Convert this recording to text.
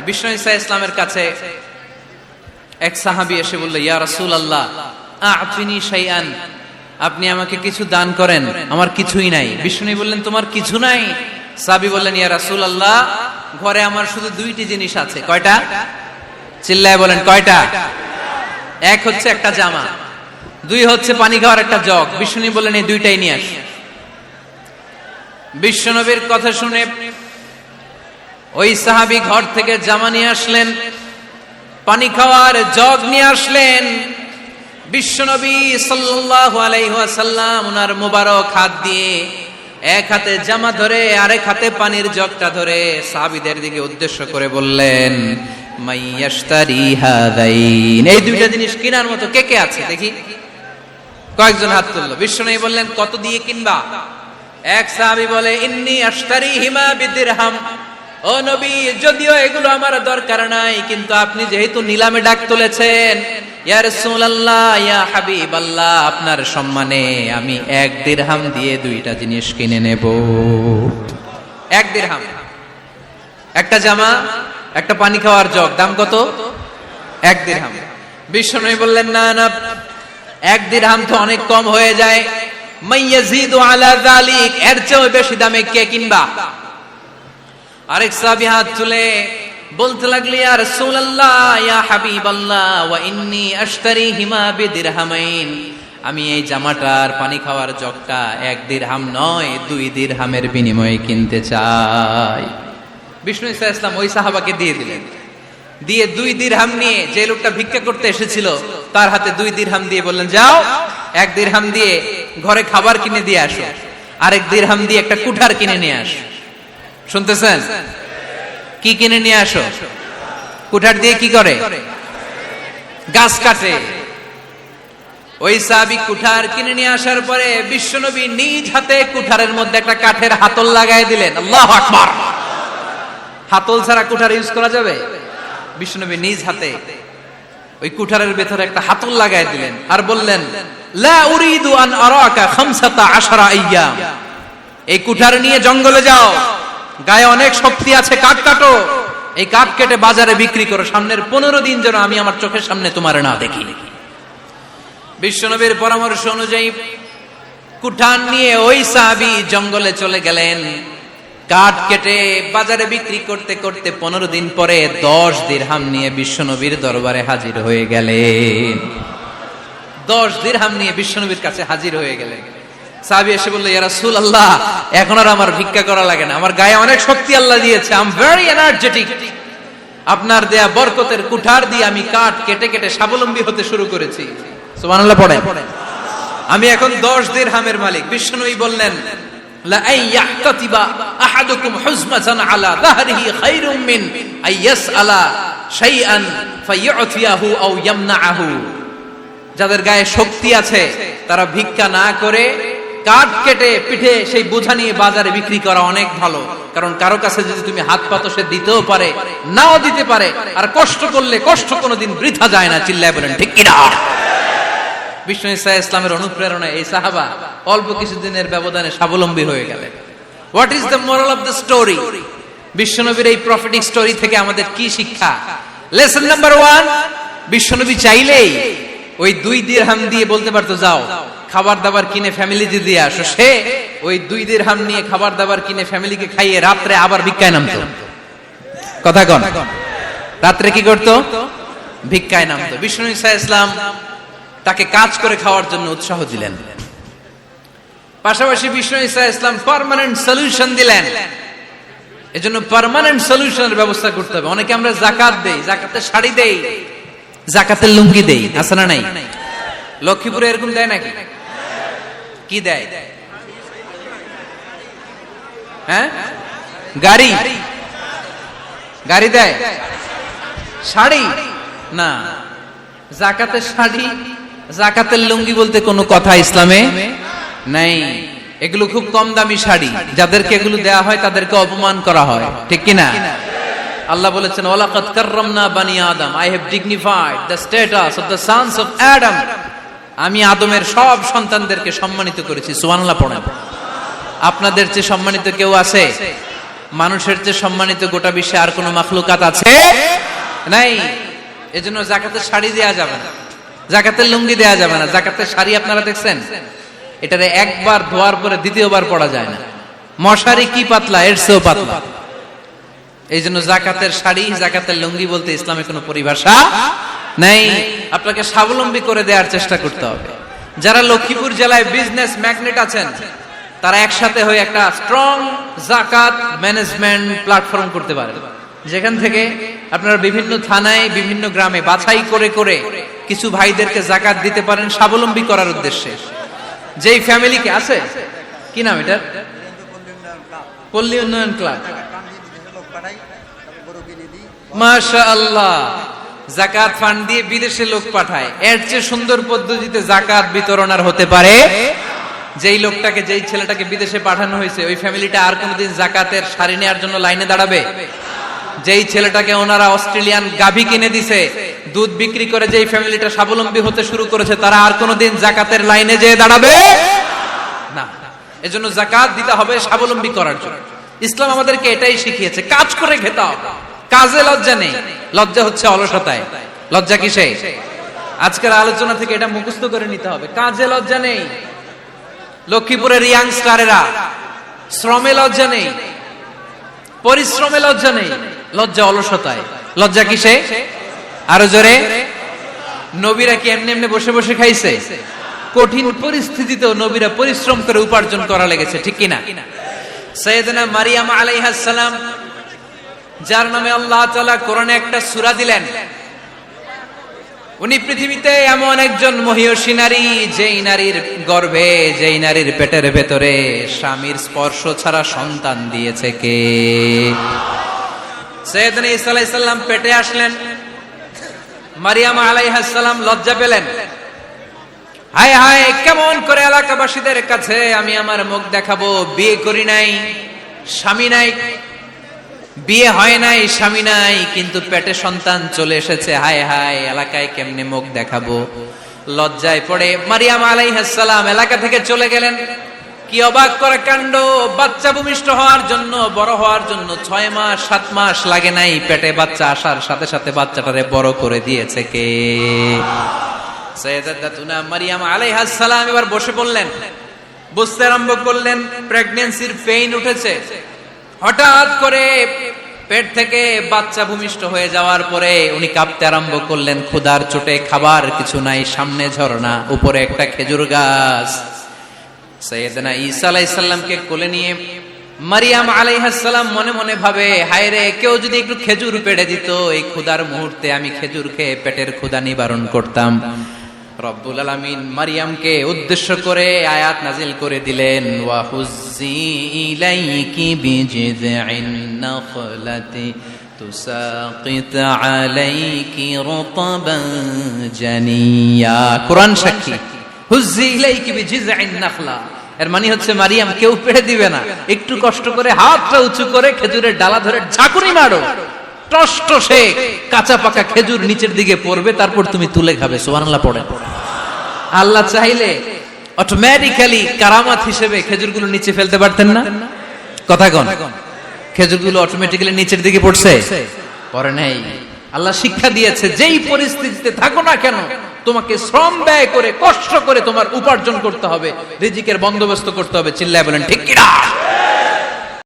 বিষ্ণু ঈসা ইসলামের কাছে এক সাহাবী এসে বলল, ইয়া রাসূলুল্লাহ আ'তিনি শাইআন, আপনি আমাকে কিছু দান করেন, আমার কিছুই নাই। বিষ্ণু বললেন, তোমার কিছু নাই? সাহাবী বললেন, ইয়া রাসূলুল্লাহ ঘরে আমার শুধু দুইটি জিনিস আছে। কয়টা? চিল্লায় বলেন কয়টা? এক হচ্ছে একটা জামা, দুই হচ্ছে পানি খাওয়ার একটা জগ। বিষ্ণু বললেন, এই দুইটাই নিয়ে আস। বিশ্বনবীর কথা শুনে ওই সাহাবী ঘর থেকে জামা নিয়ে আসলেন, পানি খাওয়ার জগ নিয়ে আসলেন। বিশ্বনবী সাল্লাল্লাহু আলাইহি ওয়াসাল্লাম ওনার মুবারক হাত দিয়ে এক হাতে জামা ধরে আরেক হাতে পানির জগটা ধরে সাহাবীদের দিকে উদ্দেশ্য করে বললেন, মাইয়াশতারি হাদাইন, এই দুইটা জিনিস কেনার মতো কে কে আছে দেখি? কয়েকজন হাত তুললো। বিশ্বনবী বললেন, কত দিয়ে কিনবা? এক সাহাবী বলে, ইন্নী আশতারিহিমা বিদিরহাম, ও নবী যদিও এগুলো আমার দরকার নাই, কিন্তু আপনি যেহেতু নিলামে ডাক তুলেছেন, ইয়া রাসূলুল্লাহ ইয়া হাবিবাল্লাহ, আপনার সম্মানে আমি 1 দিরহাম দিয়ে দুইটা জিনিস কিনে নেব। 1 দিরহাম, একটা জামা, একটা পানি খাওয়ার জগ, দাম কত? 1 দিরহাম। বিশ্বনবী বললেন, না না, 1 দিরহাম তো অনেক কম হয়ে যায়, মাইয়াজিদু আলা যালিক, এর চেয়ে বেশি দামে কে কিনবা? আরেক সাহাবী হাত তুলে বলতে লাগলো, ইয়া রাসূলুল্লাহ ইয়া হাবিবাল্লাহ ওয়া ইন্নী আশতারিহিমা বিদিরহামাইন, আমি এই জামাটার পানি খাওয়ার জগটা 1 দিরহাম নয় 2 দিরহামের বিনিময়ে কিনতে চাই। বিষ্ণু ঈসা ইসলাম ওই সাহাবাকে দিয়ে দিলেন। দিয়ে 2 দিরহাম নিয়ে যে লোকটা ভিক্ষা করতে এসেছিল তার হাতে 2 দিরহাম দিয়ে বললেন, যাও 1 দিরহাম দিয়ে ঘরে খাবার কিনে দিয়ে আসো, আরেক দিরহাম দিয়ে একটা কুঠার কিনে নিয়ে আসো। শুনতেছেন? কি কিনে নিয়ে আসো? কুঠার দিয়ে কি করে? গাছ কাটে। ওই সাহাবী কুঠার কিনে নিয়ে আসার পরে বিশ্বনবী নিজ হাতে কুঠারের মধ্যে একটা কাঠের হাতল লাগাই দিলেন। আল্লাহু আকবার! হাতল ছাড়া কুঠার ইউজ করা যাবে? বিশ্বনবী নিজ হাতে ওই কুঠারের ভেতরে একটা হাতল লাগাই দিলেন আর বললেন, লা উরিদু আন আরাকা 15 আইয়াম, এই কুঠার নিয়ে জঙ্গলে যাও, গায়ে অনেক শক্তি আছে, কাঠ কাটো, এই কাঠ কেটে বাজারে বিক্রি করো, সামনের 15 দিন যেন আমি আমার চোখের সামনে তোমার না দেখি। বিশ্বনবীর পরামর্শ অনুযায়ী কুঠার নিয়ে ওই সাহাবী জঙ্গলে চলে গেলেন। কাঠ কেটে বাজারে বিক্রি করতে করতে 15 দিন পরে 10 দিরহাম নিয়ে বিশ্বনবীর দরবারে হাজির হয়ে গেলেন। 10 দিরহাম নিয়ে বিশ্বনবীর কাছে হাজির হয়ে গেলেন। সাহাবী এসে বলল, ইয়া রাসূলুল্লাহ এখন আর আমার ভিক্ষা করা লাগে না, আমার গায়ে অনেক শক্তি আল্লাহ দিয়েছে, আই এম ভেরি এনার্জেটিক, আপনার দেয়া বরকতের কুঠার দিয়ে আমি কাঠ কেটে কেটে স্বাবলম্বী হতে শুরু করেছি। সুবহানাল্লাহ পড়েন। আমি এখন 10 দিরহামের মালিক। বিশ্বনবী বললেন, লা আইয়াহতাতিবা আহাদুকুম হুজমাতান আলা যাহরিহি খায়রুম মিন আইয়াসআলা শাইআন ফায়ু'তিয়াহু আও ইয়ামনাহু, যাদের গায়ে শক্তি আছে তারা ভিক্ষা না করে কাঠ কেটে পিঠে সেই বোঝা নিয়ে বাজারে বিক্রি করা অনেক ভালো। কারণ কারো কাছে যদি তুমি হাত পাতো, সে দিতেও পারে নাও দিতে পারে, আর কষ্ট করলে কষ্ট কোনোদিন বৃথা যায় না। চিল্লায় বলেন ঠিক কিনা? বিষ্ণু ঈসা ইসলামের অনুপ্রেরণায় এই সাহাবা অল্প কিছুদিনের ব্যবধানে স্বাবলম্বী হয়ে গেলেন। What is the moral of the story? বিশ্বনবীর এই প্রফেটিক স্টোরি থেকে আমাদের কি শিক্ষা? লেসন নাম্বার 1, বিশ্বনবী চাইলেই ওই 2 দিরহাম দিয়ে বলতে পারতো, যাও খাবার দাবার কিনে ফ্যামিলিতে দিয়ে আসো। সে ওই 2 দিরহাম নিয়ে খাবার দাবার কিনে ফ্যামিলিকে খাইয়ে রাত্রে আবার ভিক্ষায় নামতো। কথা কন, রাত্রে কি করতো? ভিক্ষায় নামতো। বিষ্ণু ঈসা ইসলাম তাকে কাজ করে খাওয়ার জন্য উৎসাহ দিলেন। পাশাপাশি বিষ্ণু ঈসা ইসলাম পার্মানেন্ট সলিউশন দিলেন। এজন্য পার্মানেন্ট সলিউশনের ব্যবস্থা করতে হবে। অনেকে আমরা যাকাত দেই, যাকাতের শাড়ি দেই, যাকাতের লুঙ্গি দেই, আছে না নাই? লক্ষ্মীপুরে এরকম দেয় নাকি? কি দেয়? হ্যাঁ, গাড়ি, গাড়ি দেয়, শাড়ি না। যাকাতের শাড়ি, যাকাতের লুঙ্গি বলতে কোনো কথা ইসলামে নাই। এগুলো খুব কম দামি শাড়ি, যাদেরকে এগুলো দেয়া হয় তাদেরকে অপমান করা হয়, ঠিক কিনা? আল্লাহ বলেছেন, ওয়ালাকাদ কাররামনা বানি আদম, I have dignified the status of the sons of Adam, আমি আদমের সব সন্তানদেরকে সম্মানিত করেছি। সুবহানাল্লাহ পড়েন। আপনাদের চেয়ে সম্মানিত কেউ আছে? মানুষের চেয়ে সম্মানিত গোটা বিশ্বে আর কোনো মাখলুকাত আছে নাই। এজন্য যাকাতের শাড়ি দেয়া যাবে না, যাকাতের লুঙ্গি দেয়া যাবে না। যাকাতের শাড়ি আপনারা দেখছেন, এটারে একবার ধোয়ার পরে দ্বিতীয়বার পরা যায় না। মশারি কি পাতলা, এর চেয়েও পাতলা। এই জন্য যাকাতের শাড়ি, যাকাতের লুঙ্গি বলতে ইসলামে কোনো পরিভাষা নাই। আপনাকে স্বাবলম্বী করে দেওয়ার চেষ্টা করতে হবে। যারা লক্ষ্মীপুর জেলায় বিজনেস ম্যাগনেট আছেন, তারা একসাথে হয়ে একটা স্ট্রং যাকাত ম্যানেজমেন্ট প্ল্যাটফর্ম করতে পারেন, যেখান থেকে আপনারা বিভিন্ন থানায়, বিভিন্ন গ্রামে বাছাই করে করে কিছু ভাইদেরকে যাকাত দিতে পারেন স্বাবলম্বী করার উদ্দেশ্যে। যেই ফ্যামিলিকে আছে, কি নাম এটা, পল্লী উন্নয়ন ক্লাব, মাশাআল্লাহ, যাকাত ফান্ড দিয়ে বিদেশে লোক পাঠায়। এর চেয়ে সুন্দর পদ্ধতিতে যাকাত বিতরণ আর হতে পারে? যেই লোকটাকে, যেই ছেলেটাকে বিদেশে পাঠানো হয়েছে, ওই ফ্যামিলিটা আর কোনোদিন যাকাতের শাড়ি নেওয়ার জন্য লাইনে দাঁড়াবে? যেই ছেলেটাকে ওনারা অস্ট্রেলিয়ান গাভী কিনে দিছে, দুধ বিক্রি করে যেই ফ্যামিলিটা স্বাবলম্বী হতে শুরু করেছে, তারা আর কোনোদিন যাকাতের লাইনে যেয়ে দাঁড়াবে না। এজন্য যাকাত দিতে হবে স্বাবলম্বী করার জন্য। ইসলাম আমাদেরকে এটাই শিখিয়েছে, কাজ করে খেতে হবে। কাজে লজ্জা নেই, লজ্জা হচ্ছে অলসতায়। লজ্জা কিসে? আজকের আলোচনা থেকে এটা মুখস্থ করে নিতে হবে, কাজে লজ্জা নেই। লক্ষ্মীপুরের ইয়াংস্টারেরা শ্রমে লজ্জা নেই, পরিশ্রমে লজ্জা নেই, লজ্জা অলসতায়। লজ্জা কিসে? আরো জোরে। নবীরা কি এমনি এমনি বসে বসে খাইছে? কঠিন পরিস্থিতিতেও নবীরা পরিশ্রম করে উপার্জন করা লেগেছে, ঠিক কিনা? সাইয়েদনা মারিয়াম আলাইহিস সালাম, যার নামে আল্লাহ তাআলা কোরআনে একটা সূরা দিলেন, উনি পৃথিবীতে এমন একজন মহিয়সী নারী, যেই নারীর গর্ভে, যেই নারীর পেটের ভেতরে স্বামীর স্পর্শ ছাড়া সন্তান দিয়েছে কে? সাইয়েদনা ঈসা আলাইহিস সালাম পেটে আসলেন। মারিয়াম আলাইহিস সালাম লজ্জা পেলেন। হায় হায়, কেমন করে এলাকাবাসীদের কাছে আমি আমার মুখ দেখাবো? বিয়ে করি নাই, স্বামী নাই, বিয়ে হয় নাই, স্বামী নাই, কিন্তু পেটে সন্তান চলে এসেছে। হায় হায়, এলাকায় কেমনে মুখ দেখাবো? লজ্জায় পড়ে মারিয়াম আলাইহিস সালাম এলাকা থেকে চলে গেলেন। কি অবাক করা কাণ্ড! বাচ্চা ভূমিষ্ঠ হওয়ার জন্য, বড় হওয়ার জন্য 6 মাস 7 মাস লাগে নাই, পেটে বাচ্চা আসার সাথে সাথে বাচ্চাটারে বড় করে দিয়েছে কে? সাইয়েদাতুনা মারিয়াম আলাইহিস সালাম এবার বসে পড়লেন, বুঝতে আরম্ভ করলেন প্রেগন্যান্সির পেইন উঠেছে। হঠাৎ করে পেট থেকে বাচ্চা ভূমিষ্ঠ হয়ে যাওয়ার পরে উনি কাঁপতে আরম্ভ করলেন। ক্ষুধার চোটে খাবার কিছু নাই, সামনে ঝর্ণা, উপরে একটা খেজুর গাছ। সাইয়েদনা ঈসা আলাইহিস সালামকে কোলে নিয়ে মারিয়াম আলাইহিস সালাম মনে মনে ভাবে, হায় রে, কেউ যদি একটু খেজুর পেড়ে দিত, এই ক্ষুধার মুহূর্তে আমি খেজুর খেয়ে পেটের ক্ষুধা নিবারণ করতাম। রব্বুল আলামিন মারিয়ামকে উদ্দেশ্য করে আয়াত নাজিল করে দিলেন, ওয়া হুজ্জি ইলাইকি বিজিযিন নাখলাতি তুসাকিত আলাইকি রুতাবান জানিয়া। কোরআন সাক্ষী, হুজ্জি ইলাইকি বিজিযিন নাখলা, এর মানে হচ্ছে মারিয়াম, কেউ পেড়ে দিবে না, একটু কষ্ট করে হাতটা উঁচু করে খেজুরের ডালা ধরে ঝাঁকুনি মারো, টসটসে কাঁচা পাকা খেজুর নিচের দিকে পড়বে, তারপর তুমি তুলে খাবে। সুবহানাল্লাহ পড়ে। আল্লাহ চাইলে অটোমেটিক্যালি কারামাত হিসেবে খেজুরগুলো নিচে ফেলতে পারতেন না? কথা কোন? খেজুরগুলো অটোমেটিক্যালি নিচের দিকে পড়ছে? পড়ে নাই। আল্লাহ শিক্ষা দিয়েছে, যেই পরিস্থিতিতে থাকো না কেন, তোমাকে শ্রম ব্যয় করে, কষ্ট করে তোমার উপার্জন করতে হবে, রিজিকের বন্দোবস্ত করতে হবে। চিল্লায় বলেন ঠিক কিনা?